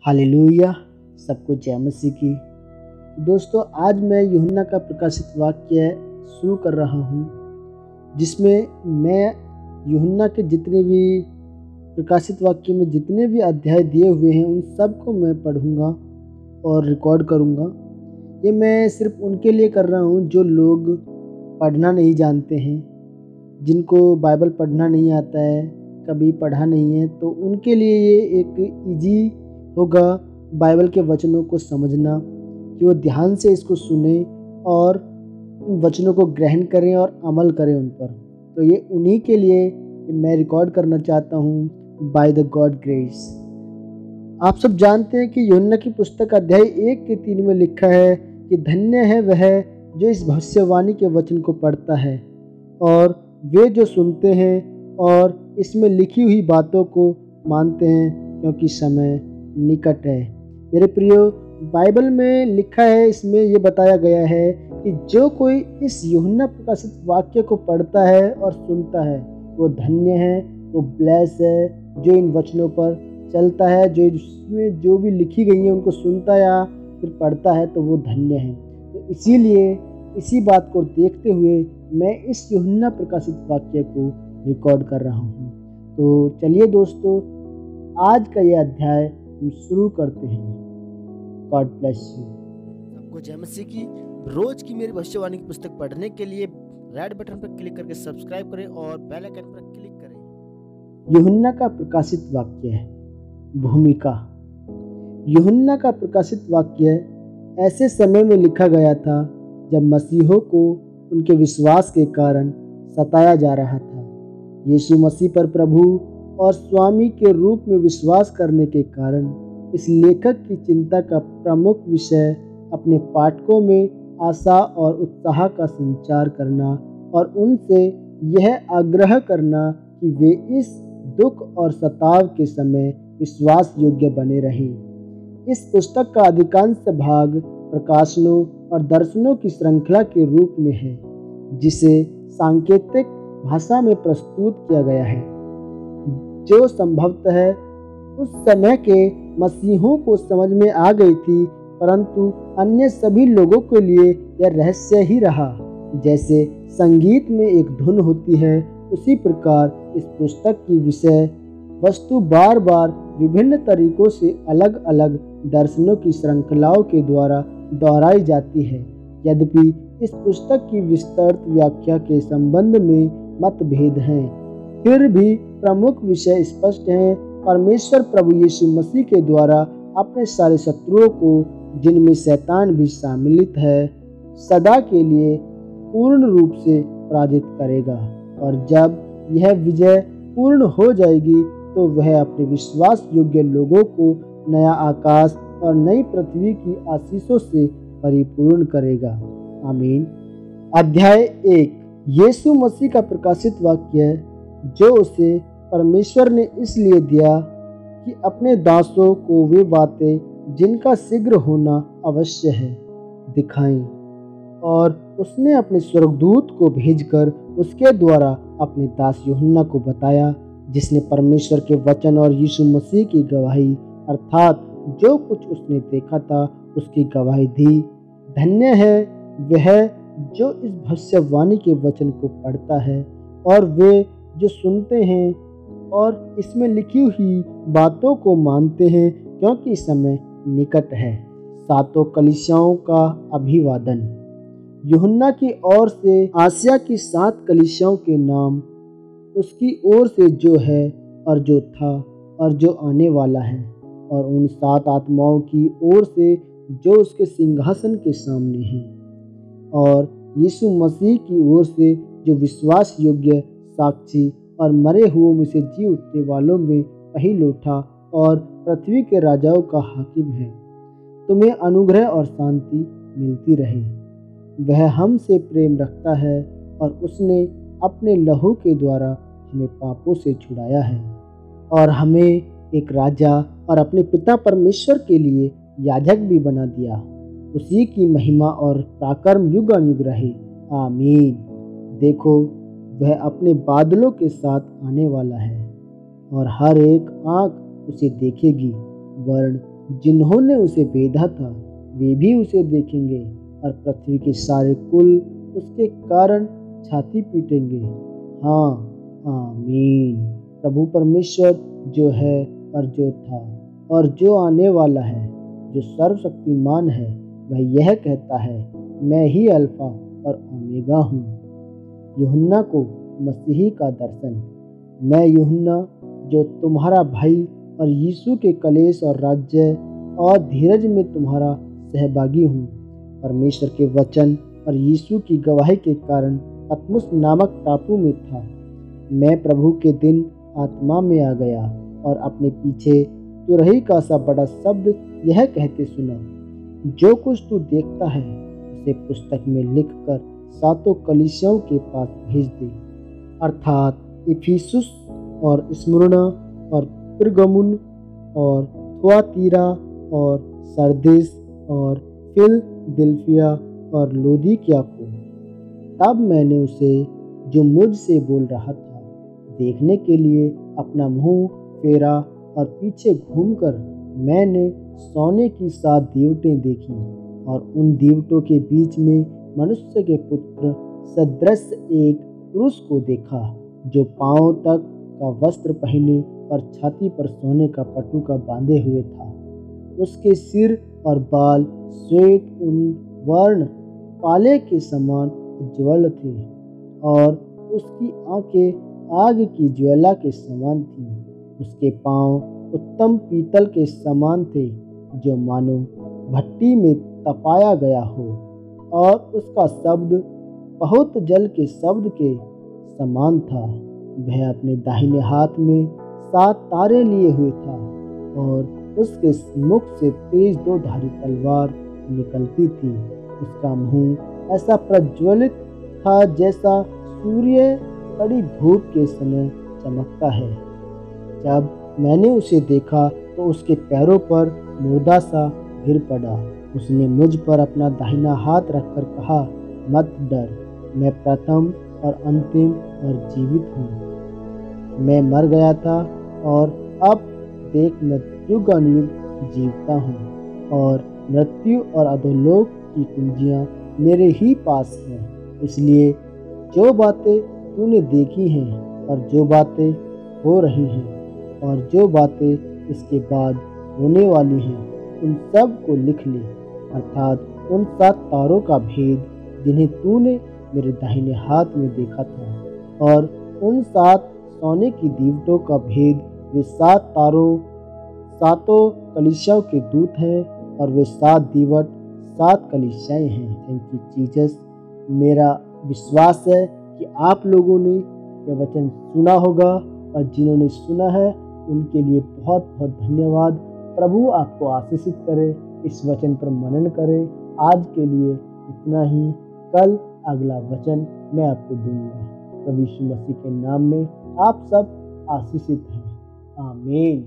Hallelujah, सबको जय मसीह की। दोस्तों, आज मैं यूहन्ना का प्रकाशित वाक्य शुरू कर रहा हूँ, जिसमें मैं यूहन्ना के जितने भी प्रकाशित वाक्य में जितने भी अध्याय दिए हुए हैं उन सब को मैं पढ़ूँगा और रिकॉर्ड करूँगा। ये मैं सिर्फ उनके लिए कर रहा हूँ जो लोग पढ़ना नहीं जानते हैं, जिनको बाइबल पढ़ना नहीं आता है, कभी पढ़ा नहीं है, तो उनके लिए ये एक ईजी होगा बाइबल के वचनों को समझना, कि वो ध्यान से इसको सुने और उन वचनों को ग्रहण करें और अमल करें उन पर। तो ये उन्हीं के लिए मैं रिकॉर्ड करना चाहता हूँ बाय द गॉड ग्रेस। आप सब जानते हैं कि यूहन्ना की पुस्तक अध्याय 1 के 3 में लिखा है कि धन्य है वह जो इस भविष्यवाणी के वचन को पढ़ता है और वे जो सुनते हैं और इसमें लिखी हुई बातों को मानते हैं, क्योंकि समय निकट है। मेरे प्रियो, बाइबल में लिखा है, इसमें ये बताया गया है कि जो कोई इस यूहन्ना प्रकाशित वाक्य को पढ़ता है और सुनता है वो धन्य है, वो ब्लेस है। जो इन वचनों पर चलता है, जो इसमें जो भी लिखी गई है उनको सुनता या फिर पढ़ता है, तो वो धन्य है। तो इसीलिए इसी बात को देखते हुए मैं इस यूहन्ना प्रकाशित वाक्य को रिकॉर्ड कर रहा हूँ। तो चलिए दोस्तों, आज का ये अध्याय हम शुरू करते हैं। God bless you. सबको जय मसीह की। रोज की मेरी भविष्यवाणी की पुस्तक पढ़ने के लिए रेड बटन पर क्लिक करके सब्सक्राइब करें और बेल आइकन पर क्लिक करें। यूहन्ना का प्रकाशित वाक्य है। भूमिका। यूहन्ना का प्रकाशित वाक्य ऐसे समय में लिखा गया था जब मसीहों को उनके विश्वास के कारण सताया जा रहा था। यीशु मसीह पर प्रभु और स्वामी के रूप में विश्वास करने के कारण इस लेखक की चिंता का प्रमुख विषय अपने पाठकों में आशा और उत्साह का संचार करना और उनसे यह आग्रह करना कि वे इस दुख और सताव के समय विश्वास योग्य बने रहें। इस पुस्तक का अधिकांश भाग प्रकाशनों और दर्शनों की श्रृंखला के रूप में है, जिसे सांकेतिक भाषा में प्रस्तुत किया गया है, जो संभवतः उस समय के मसीहों को समझ में आ गई थी, परंतु अन्य सभी लोगों के लिए यह रहस्य ही रहा। जैसे संगीत में एक धुन होती है, उसी प्रकार इस पुस्तक की विषय वस्तु बार बार विभिन्न तरीकों से अलग अलग दर्शनों की श्रृंखलाओं के द्वारा दोहराई जाती है। यद्यपि इस पुस्तक की विस्तृत व्याख्या के संबंध में मतभेद हैं, फिर भी प्रमुख विषय स्पष्ट हैं। परमेश्वर प्रभु यीशु मसीह के द्वारा अपने सारे शत्रुओं को, जिनमें शैतान भी सम्मिलित है, सदा के लिए पूर्ण रूप से पराजित करेगा। और जब यह विजय पूर्ण हो जाएगी तो वह अपने विश्वास योग्य लोगों को नया आकाश और नई पृथ्वी की आशीषों से परिपूर्ण करेगा। आमीन। अध्याय 1। यीशु मसीह का प्रकाशित वाक्य, जो उसे परमेश्वर ने इसलिए दिया कि अपने दासों को वे बातें जिनका शीघ्र होना अवश्य है दिखाएं। और उसने अपने स्वर्गदूत को भेजकर उसके द्वारा अपने दास यूहन्ना को बताया, जिसने परमेश्वर के वचन और यीशु मसीह की गवाही, अर्थात जो कुछ उसने देखा था उसकी गवाही दी। धन्य है वह जो इस भविष्यवाणी के वचन को पढ़ता है और वे जो सुनते हैं और इसमें लिखी हुई बातों को मानते हैं, क्योंकि समय निकट है। सातों कलीसियाओं का अभिवादन। यूहन्ना की ओर से आसिया की 7 कलीसियाओं के नाम, उसकी ओर से जो है और जो था और जो आने वाला है, और उन 7 आत्माओं की ओर से जो उसके सिंहासन के सामने हैं, और यीशु मसीह की ओर से जो विश्वास योग्य, साक्षी और मरे हुओं में से जी उठने वालों में पहिल उठा और पृथ्वी के राजाओं का हाकिम है। तुम्हें अनुग्रह और शांति मिलती रहे। वह हमसे प्रेम रखता है और उसने अपने लहू के द्वारा हमें पापों से छुड़ाया है और हमें एक राजा और अपने पिता परमेश्वर के लिए याजक भी बना दिया। उसी की महिमा और पराक्रम युग अनुयुग रहे। आमीन। देखो, वह अपने बादलों के साथ आने वाला है और हर एक आँख उसे देखेगी, वर्ण जिन्होंने उसे बेधा था वे भी उसे देखेंगे और पृथ्वी के सारे कुल उसके कारण छाती पीटेंगे। हाँ, आमीन। प्रभु परमेश्वर जो है और जो था और जो आने वाला है, जो सर्वशक्तिमान है, वह यह कहता है, मैं ही अल्फा और ओमेगा हूँ। यूहन्ना को मसीही का दर्शन। मैं यूहन्ना, जो तुम्हारा भाई और यीशु के कलेश और राज्य और धीरज में तुम्हारा सहभागी हूँ, परमेश्वर के वचन और यीशु की गवाही के कारण पतमुस नामक टापू में था। मैं प्रभु के दिन आत्मा में आ गया और अपने पीछे तुरही का सा बड़ा शब्द यह कहते सुना, जो कुछ तू देखता है उसे पुस्तक में लिखकर सातों कलीसियाओं के पास भेज दे, अर्थात इफिसुस और स्मुरना और पिरगमुन और थुआतीरा और सरदेस और फिलदिल्फिया और लौदीकिया को। तब मैंने उसे, जो मुझसे बोल रहा था, देखने के लिए अपना मुंह फेरा और पीछे घूमकर मैंने सोने की 7 दीवटें देखी और उन दीवटों के बीच में मनुष्य के पुत्र सदृश एक पुरुष को देखा, जो पांव तक का वस्त्र पहने और छाती पर सोने का पटुका बांधे हुए था। उसके सिर और बाल श्वेत ऊन वर्ण पाले के समान उज्ज्वल थे और उसकी आंखें आग की ज्वाला के समान थीं। उसके पांव उत्तम पीतल के समान थे, जो मानो भट्टी में तपाया गया हो, और उसका शब्द बहुत जल के शब्द के समान था। वह अपने दाहिने हाथ में 7 तारे लिए हुए था और उसके मुख से तेज 2 धारी तलवार निकलती थी। उसका मुंह ऐसा प्रज्वलित था जैसा सूर्य कड़ी धूप के समय चमकता है। जब मैंने उसे देखा तो उसके पैरों पर मुर्दा सा गिर पड़ा। उसने मुझ पर अपना दाहिना हाथ रखकर कहा, मत डर, मैं प्रथम और अंतिम और जीवित हूँ। मैं मर गया था और अब देख मैं युगानुयुग जीवता हूँ और मृत्यु और अधोलोक की कुंजियाँ मेरे ही पास हैं। इसलिए जो बातें तूने देखी हैं और जो बातें हो रही हैं और जो बातें इसके बाद होने वाली हैं, उन सब को लिख ले, अर्थात उन 7 तारों का भेद जिन्हें तूने मेरे दाहिने हाथ में देखा था, और उन 7 सोने की दीवटों का भेद। वे 7 तारों 7 कलीसियाओं के दूत हैं और वे 7 दीवट 7 कलीसियाएं हैं। Thank you Jesus. मेरा विश्वास है कि आप लोगों ने यह वचन सुना होगा और जिन्होंने सुना है उनके लिए बहुत बहुत धन्यवाद। प्रभु आपको आशीषित करे, इस वचन पर मनन करें। आज के लिए इतना ही, कल अगला वचन मैं आपको दूंगा। प्रभु यीशु मसीह के नाम में आप सब आशीषित हैं। आमीन।